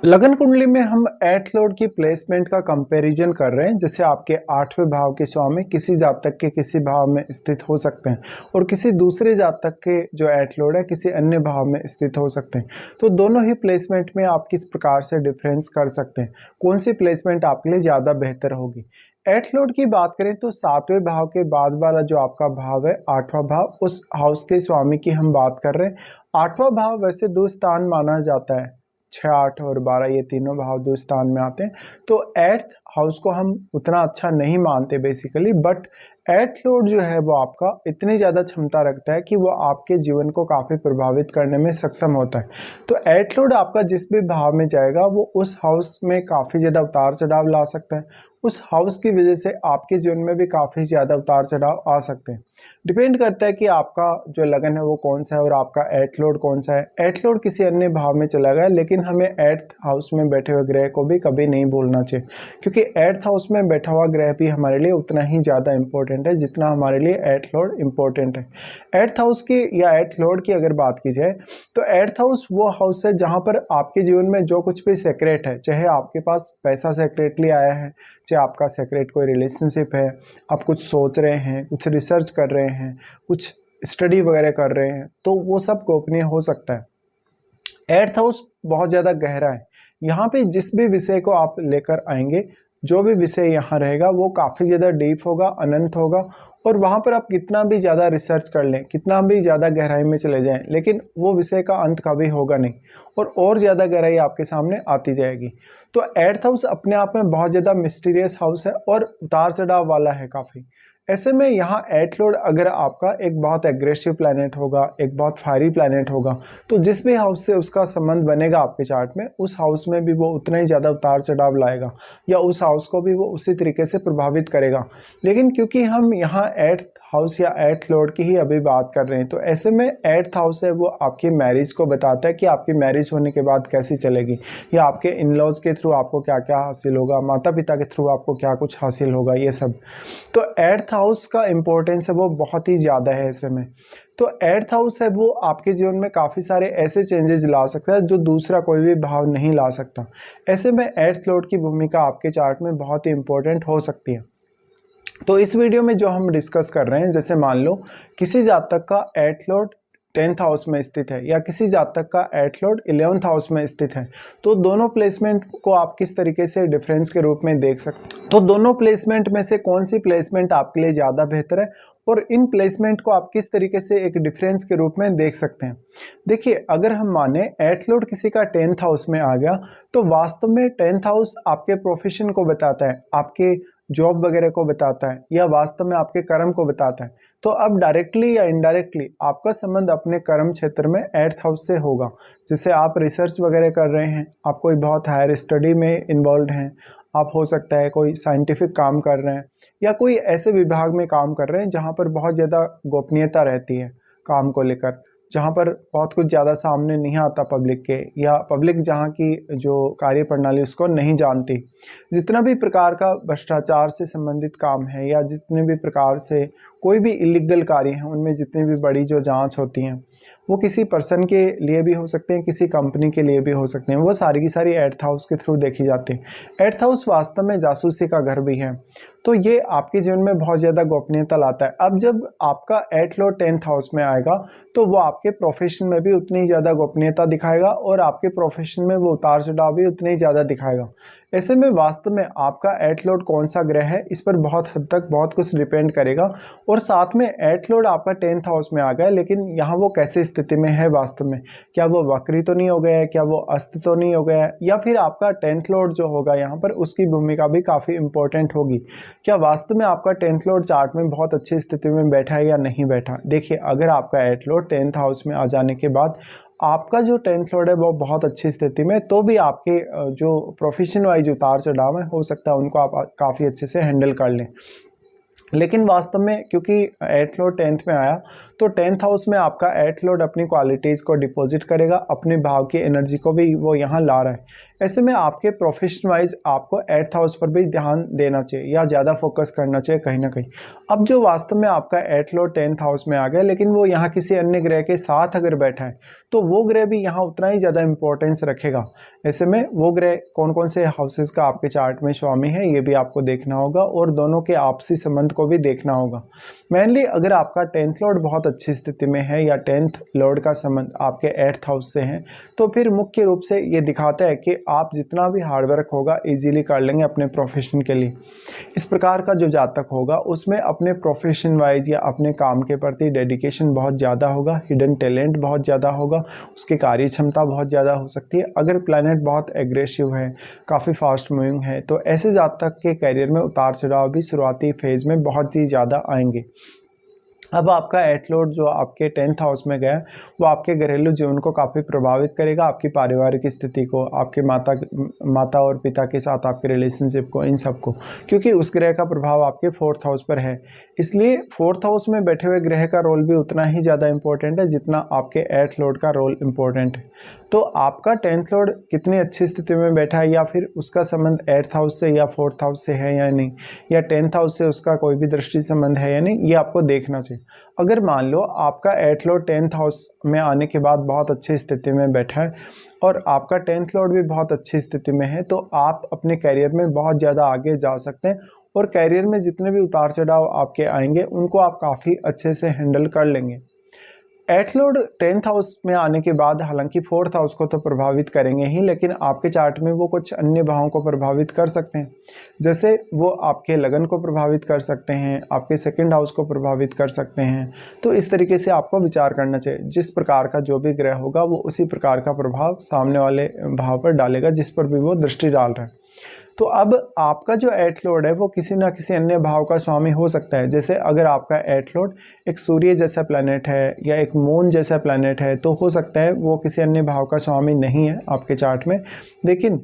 लगन कुंडली में हम एट लॉर्ड की प्लेसमेंट का कंपैरिजन कर रहे हैं। जैसे आपके 8वें भाव के स्वामी किसी जातक के किसी भाव में स्थित हो सकते हैं और किसी दूसरे जातक के जो एट लॉर्ड है किसी अन्य भाव में स्थित हो सकते हैं। तो दोनों ही प्लेसमेंट में आप किस प्रकार से डिफरेंस कर सकते हैं, कौन सी प्लेसमेंट आपके लिए ज़्यादा बेहतर होगी। एट लॉर्ड की बात करें तो 7वें भाव के बाद वाला जो आपका भाव है 8वां भाव, उस हाउस के स्वामी की हम बात कर रहे हैं। 8वां भाव वैसे दो स्थान माना जाता है, 6, 8 और 12 ये तीनों भाव दो स्थान में आते हैं। तो एट्थ हाउस को हम उतना अच्छा नहीं मानते बेसिकली, बट एट्थ लॉर्ड जो है वो आपका इतनी ज़्यादा क्षमता रखता है कि वो आपके जीवन को काफ़ी प्रभावित करने में सक्षम होता है। तो एट्थ लॉर्ड आपका जिस भी भाव में जाएगा वो उस हाउस में काफ़ी ज़्यादा उतार चढ़ाव ला सकता है। उस हाउस की वजह से आपके जीवन में भी काफ़ी ज़्यादा उतार चढ़ाव आ सकते हैं। डिपेंड करता है कि आपका जो लगन है वो कौन सा है और आपका एट लॉर्ड कौन सा है। एट लॉर्ड किसी अन्य भाव में चला गया, लेकिन हमें एट्थ हाउस में बैठे हुए ग्रह को भी कभी नहीं भूलना चाहिए, क्योंकि एट्थ हाउस में बैठा हुआ ग्रह भी हमारे लिए उतना ही ज़्यादा इंपॉर्टेंट है जितना हमारे लिए एट लॉर्ड इंपॉर्टेंट है। एट्थ हाउस की या एट्थ लॉर्ड की अगर बात की जाए तो एट्थ हाउस वो हाउस है जहाँ पर आपके जीवन में जो कुछ भी सेक्रेट है, चाहे आपके पास पैसा सेक्रेटली आया है, चाहे आपका सेक्रेट कोई रिलेशनशिप है, आप कुछ सोच रहे हैं, कुछ रिसर्च कर रहे हैं, कुछ स्टडी वगैरह कर रहे हैं, तो वो सब गोपनीय हो सकता है। एट्थ हाउस बहुत ज़्यादा गहरा है। यहाँ पे जिस भी विषय को आप लेकर आएंगे, जो भी विषय यहाँ रहेगा वो काफ़ी ज़्यादा डीप होगा, अनंत होगा, और वहाँ पर आप कितना भी ज़्यादा रिसर्च कर लें, कितना भी ज़्यादा गहराई में चले जाएं, लेकिन वो विषय का अंत कभी होगा नहीं और ज़्यादा गहराई आपके सामने आती जाएगी। तो एट्थ हाउस अपने आप में बहुत ज़्यादा मिस्टीरियस हाउस है और उतार चढ़ाव वाला है काफ़ी। ऐसे में यहाँ एट लॉर्ड अगर आपका एक बहुत एग्रेसिव प्लैनेट होगा, एक बहुत फायरी प्लैनेट होगा, तो जिस भी हाउस से उसका संबंध बनेगा आपके चार्ट में, उस हाउस में भी वो उतना ही ज़्यादा उतार चढ़ाव लाएगा या उस हाउस को भी वो उसी तरीके से प्रभावित करेगा। लेकिन क्योंकि हम यहाँ एट्थ हाउस या एट्थ लॉर्ड की ही अभी बात कर रहे हैं, तो ऐसे में एट्थ हाउस है वो आपकी मैरिज को बताता है कि आपकी मैरिज होने के बाद कैसी चलेगी, या आपके इन लॉज के थ्रू आपको क्या क्या हासिल होगा, माता पिता के थ्रू आपको क्या कुछ हासिल होगा, ये सब। तो एट्थ हाउस का इम्पोर्टेंस है वो बहुत ही ज़्यादा है ऐसे में। तो एट्थ हाउस है वो आपके जीवन में काफ़ी सारे ऐसे चेंजेस ला सकता है जो दूसरा कोई भी भाव नहीं ला सकता। ऐसे में एट्थ लॉर्ड की भूमिका आपके चार्ट में बहुत ही इंपॉर्टेंट हो सकती है। तो इस वीडियो में जो हम डिस्कस कर रहे हैं, जैसे मान लो किसी जातक का एट्थ लॉर्ड 10th हाउस में स्थित है या किसी जातक का एट्थ लॉर्ड 11th हाउस में स्थित है, तो दोनों प्लेसमेंट को आप किस तरीके से डिफरेंस के रूप में देख सकते हैं। तो दोनों प्लेसमेंट में से कौन सी प्लेसमेंट आपके लिए ज़्यादा बेहतर है और इन प्लेसमेंट को आप किस तरीके से एक डिफरेंस के रूप में देख सकते हैं। देखिए, अगर हम माने एट्थ लॉर्ड किसी का 10th हाउस में आ गया, तो वास्तव में 10th हाउस आपके प्रोफेशन को बताता है, आपके जॉब वगैरह को बताता है, या वास्तव में आपके कर्म को बताता है। तो अब डायरेक्टली या इनडायरेक्टली आपका संबंध अपने कर्म क्षेत्र में एट्थ हाउस से होगा। जैसे आप रिसर्च वगैरह कर रहे हैं, आप कोई बहुत हायर स्टडी में इन्वॉल्व हैं, आप हो सकता है कोई साइंटिफिक काम कर रहे हैं या कोई ऐसे विभाग में काम कर रहे हैं जहाँ पर बहुत ज़्यादा गोपनीयता रहती है काम को लेकर, जहाँ पर बहुत कुछ ज़्यादा सामने नहीं आता पब्लिक के, या पब्लिक जहाँ की जो कार्य प्रणाली उसको नहीं जानती। जितना भी प्रकार का भ्रष्टाचार से संबंधित काम है या जितने भी प्रकार से कोई भी इलीगल कार्य हैं, उनमें जितनी भी बड़ी जो जांच होती हैं वो किसी पर्सन के लिए भी हो सकते हैं, किसी कंपनी के लिए भी हो सकते हैं, वो सारी की सारी एट्थ हाउस के थ्रू देखी जाती है। एट्थ हाउस वास्तव में जासूसी का घर भी है, तो ये आपके जीवन में बहुत ज़्यादा गोपनीयता लाता है। अब जब आपका एट्थ लॉर्ड 10th हाउस में आएगा, तो वो आपके प्रोफेशन में भी उतनी ज़्यादा गोपनीयता दिखाएगा और आपके प्रोफेशन में वो उतार चढ़ाव भी उतनी ज़्यादा दिखाएगा। ऐसे में वास्तव में आपका एट्थ लॉर्ड कौन सा ग्रह है, इस पर बहुत हद तक बहुत कुछ डिपेंड करेगा। और साथ में एट्थ लॉर्ड आपका 10th हाउस में आ गया, लेकिन यहाँ वो कैसे स्थिति में है वास्तव में, क्या वो वक्री तो नहीं हो गया है, क्या वो अस्त तो नहीं हो गया है, या फिर आपका 10th लॉर्ड जो होगा यहाँ पर उसकी भूमिका भी काफ़ी इंपॉर्टेंट होगी। क्या वास्तव में आपका 10th लॉर्ड चार्ट में बहुत अच्छी स्थिति में बैठा है या नहीं बैठा। देखिए, अगर आपका एट्थ लॉर्ड 10th हाउस में आ जाने के बाद आपका जो 10th लॉर्ड है वो बहुत अच्छी स्थिति में, तो भी आपके जो प्रोफेशन वाइज उतार चढ़ाव है हो सकता है उनको आप काफ़ी अच्छे से हैंडल कर लें। लेकिन वास्तव में क्योंकि एट्थ लॉर्ड 10th में आया, तो 10th हाउस में आपका 8th लॉर्ड अपनी क्वालिटीज़ को डिपॉजिट करेगा, अपने भाव की एनर्जी को भी वो यहाँ ला रहा है। ऐसे में आपके प्रोफेशन वाइज आपको 8th हाउस पर भी ध्यान देना चाहिए या ज़्यादा फोकस करना चाहिए कहीं ना कहीं। अब जो वास्तव में आपका 8th लॉर्ड 10th हाउस में आ गया, लेकिन वो यहाँ किसी अन्य ग्रह के साथ अगर बैठा है तो वो ग्रह भी यहाँ उतना ही ज़्यादा इंपॉर्टेंस रखेगा। ऐसे में वो ग्रह कौन कौन से हाउसेस का आपके चार्ट में स्वामी है ये भी आपको देखना होगा और दोनों के आपसी संबंध को भी देखना होगा। मेनली अगर आपका 10th लॉर्ड बहुत अच्छी स्थिति में है या 10th लॉर्ड का संबंध आपके 8th हाउस से है तो फिर मुख्य रूप से ये दिखाता है कि आप जितना भी हार्डवर्क होगा इजीली कर लेंगे अपने प्रोफेशन के लिए। इस प्रकार का जो जातक होगा उसमें अपने प्रोफेशन वाइज या अपने काम के प्रति डेडिकेशन बहुत ज़्यादा होगा, हिडन टैलेंट बहुत ज़्यादा होगा, उसकी कार्य क्षमता बहुत ज़्यादा हो सकती है। अगर प्लैनेट बहुत एग्रेसिव है, काफ़ी फास्ट मूविंग है, तो ऐसे जातक के करियर में उतार चढ़ाव भी शुरुआती फेज़ में बहुत ही ज़्यादा आएंगे। अब आपका 8th लॉर्ड जो आपके 10th हाउस में गया वो आपके घरेलू जीवन को काफ़ी प्रभावित करेगा, आपकी पारिवारिक स्थिति को, आपके माता और पिता के साथ आपके रिलेशनशिप को, इन सब को, क्योंकि उस ग्रह का प्रभाव आपके 4th हाउस पर है। इसलिए 4th हाउस में बैठे हुए ग्रह का रोल भी उतना ही ज़्यादा इंपॉर्टेंट है जितना आपके 8th लॉर्ड का रोल इंपॉर्टेंट है। तो आपका 10th लॉर्ड कितनी अच्छी स्थिति में बैठा है या फिर उसका संबंध 8th हाउस से या 4th हाउस से है या नहीं, या 10th हाउस से उसका कोई भी दृष्टि संबंध है या नहीं, ये आपको देखना चाहिए। अगर मान लो आपका 8th लॉर्ड 10th हाउस में आने के बाद बहुत अच्छी स्थिति में बैठा है और आपका 10th लॉर्ड भी बहुत अच्छी स्थिति में है तो आप अपने करियर में बहुत ज़्यादा आगे जा सकते हैं और करियर में जितने भी उतार चढ़ाव आपके आएंगे उनको आप काफ़ी अच्छे से हैंडल कर लेंगे। 8th लॉर्ड 10th हाउस में आने के बाद हालांकि 4th हाउस को तो प्रभावित करेंगे ही, लेकिन आपके चार्ट में वो कुछ अन्य भावों को प्रभावित कर सकते हैं। जैसे वो आपके लगन को प्रभावित कर सकते हैं, आपके 2nd हाउस को प्रभावित कर सकते हैं। तो इस तरीके से आपको विचार करना चाहिए। जिस प्रकार का जो भी ग्रह होगा वो उसी प्रकार का प्रभाव सामने वाले भाव पर डालेगा जिस पर भी वो दृष्टि डाल रहा है। तो अब आपका जो 8th लॉर्ड है वो किसी ना किसी अन्य भाव का स्वामी हो सकता है। जैसे अगर आपका 8th लॉर्ड एक सूर्य जैसा प्लैनेट है या एक मून जैसा प्लैनेट है तो हो सकता है वो किसी अन्य भाव का स्वामी नहीं है आपके चार्ट में, लेकिन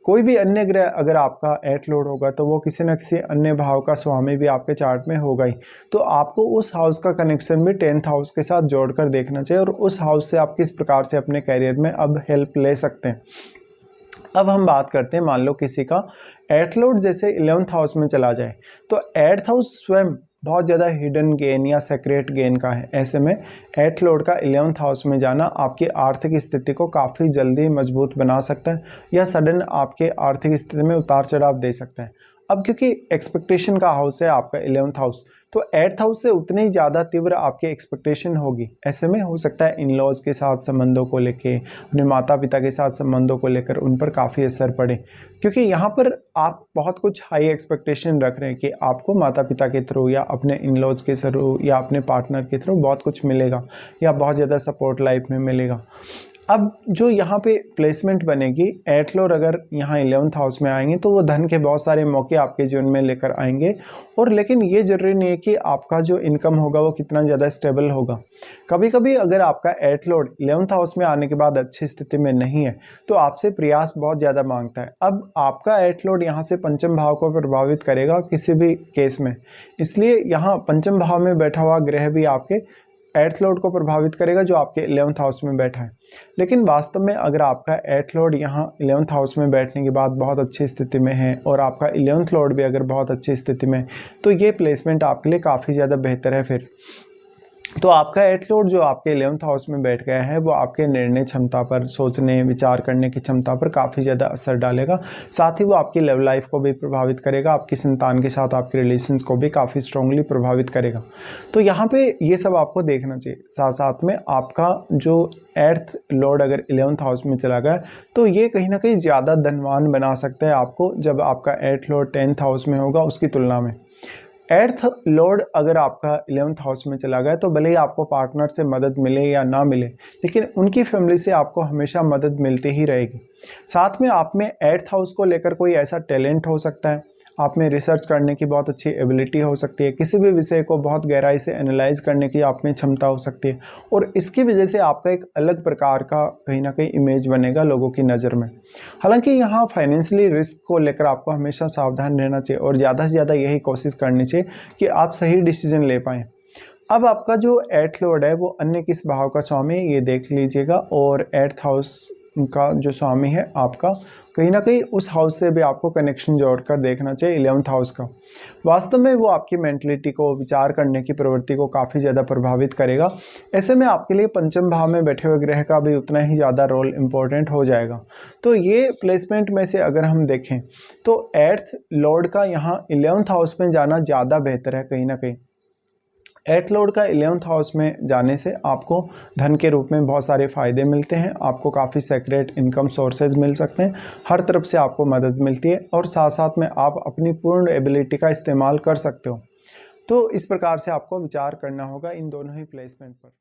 कोई भी अन्य ग्रह अगर आपका 8th लॉर्ड होगा तो वो किसी न किसी अन्य भाव का स्वामी भी आपके चार्ट में होगा ही। तो आपको उस हाउस का कनेक्शन भी 10th हाउस के साथ जोड़कर देखना चाहिए और उस हाउस से आप किस प्रकार से अपने करियर में अब हेल्प ले सकते हैं। अब हम बात करते हैं, मान लो किसी का 8th लॉर्ड जैसे 11th हाउस में चला जाए तो 8th हाउस स्वयं बहुत ज़्यादा हिडन गेन या सेक्रेट गेन का है। ऐसे में 8th लॉर्ड का 11th हाउस में जाना आपकी आर्थिक स्थिति को काफ़ी जल्दी मजबूत बना सकता है या सडन आपके आर्थिक स्थिति में उतार चढ़ाव दे सकता है। अब क्योंकि एक्सपेक्टेशन का हाउस है आपका 11th हाउस तो 8th हाउस से उतनी ज़्यादा तीव्र आपकी एक्सपेक्टेशन होगी। ऐसे में हो सकता है इन लॉज के साथ संबंधों को लेके, अपने माता पिता के साथ संबंधों को लेकर उन पर काफ़ी असर पड़े, क्योंकि यहाँ पर आप बहुत कुछ हाई एक्सपेक्टेशन रख रहे हैं कि आपको माता पिता के थ्रू या अपने इन लॉज के थ्रू या अपने पार्टनर के थ्रू बहुत कुछ मिलेगा या बहुत ज़्यादा सपोर्ट लाइफ में मिलेगा। अब जो यहाँ पे प्लेसमेंट बनेगी 8th लॉर्ड अगर यहाँ 11th हाउस में आएंगे तो वो धन के बहुत सारे मौके आपके जीवन में लेकर आएंगे, और लेकिन ये जरूरी नहीं है कि आपका जो इनकम होगा वो कितना ज़्यादा स्टेबल होगा। कभी कभी अगर आपका 8th लॉर्ड 11th हाउस में आने के बाद अच्छी स्थिति में नहीं है तो आपसे प्रयास बहुत ज़्यादा मांगता है। अब आपका 8th लॉर्ड यहाँ से पंचम भाव को प्रभावित करेगा किसी भी केस में, इसलिए यहाँ पंचम भाव में बैठा हुआ ग्रह भी आपके 8th लॉर्ड को प्रभावित करेगा जो आपके 11th हाउस में बैठा है। लेकिन वास्तव में अगर आपका 8th लॉर्ड यहाँ 11th हाउस में बैठने के बाद बहुत अच्छी स्थिति में है और आपका 11th लॉर्ड भी अगर बहुत अच्छी स्थिति में, तो ये प्लेसमेंट आपके लिए काफ़ी ज़्यादा बेहतर है। फिर तो आपका 8th लॉर्ड जो आपके 11th हाउस में बैठ गया है वो आपके निर्णय क्षमता पर, सोचने विचार करने की क्षमता पर काफ़ी ज़्यादा असर डालेगा। साथ ही वो आपकी लव लाइफ को भी प्रभावित करेगा, आपकी संतान के साथ आपके रिलेशंस को भी काफ़ी स्ट्रांगली प्रभावित करेगा। तो यहाँ पे ये सब आपको देखना चाहिए। साथ साथ में आपका जो 8th लॉर्ड अगर 11th हाउस में चला गया तो ये कहीं ना कहीं ज़्यादा धनवान बना सकता है आपको जब आपका 8th लॉर्ड 10th हाउस में होगा उसकी तुलना में। 8th लॉर्ड अगर आपका 11th हाउस में चला गया तो भले ही आपको पार्टनर से मदद मिले या ना मिले, लेकिन उनकी फैमिली से आपको हमेशा मदद मिलती ही रहेगी। साथ में आप में 8th हाउस को लेकर कोई ऐसा टैलेंट हो सकता है, आप में रिसर्च करने की बहुत अच्छी एबिलिटी हो सकती है, किसी भी विषय को बहुत गहराई से एनालाइज करने की आप में क्षमता हो सकती है, और इसकी वजह से आपका एक अलग प्रकार का कहीं ना कहीं इमेज बनेगा लोगों की नज़र में। हालांकि यहाँ फाइनेंशियली रिस्क को लेकर आपको हमेशा सावधान रहना चाहिए और ज़्यादा से ज़्यादा यही कोशिश करनी चाहिए कि आप सही डिसीजन ले पाएँ। अब आपका जो एट्थ लॉर्ड है वो अन्य किस भाव का स्वामी है ये देख लीजिएगा, और एट्थ हाउस का जो स्वामी है आपका कहीं ना कहीं उस हाउस से भी आपको कनेक्शन जोड़कर देखना चाहिए, 11th हाउस का। वास्तव में वो आपकी मेंटलिटी को, विचार करने की प्रवृत्ति को काफ़ी ज़्यादा प्रभावित करेगा। ऐसे में आपके लिए पंचम भाव में बैठे हुए ग्रह का भी उतना ही ज़्यादा रोल इम्पोर्टेंट हो जाएगा। तो ये प्लेसमेंट में से अगर हम देखें तो एट्थ लॉर्ड का यहाँ 11th हाउस में जाना ज़्यादा बेहतर है। कहीं ना कहीं एट्थ लॉर्ड का 11th हाउस में जाने से आपको धन के रूप में बहुत सारे फायदे मिलते हैं, आपको काफ़ी सेक्रेट इनकम सोर्सेज मिल सकते हैं, हर तरफ से आपको मदद मिलती है और साथ साथ में आप अपनी पूर्ण एबिलिटी का इस्तेमाल कर सकते हो। तो इस प्रकार से आपको विचार करना होगा इन दोनों ही प्लेसमेंट पर।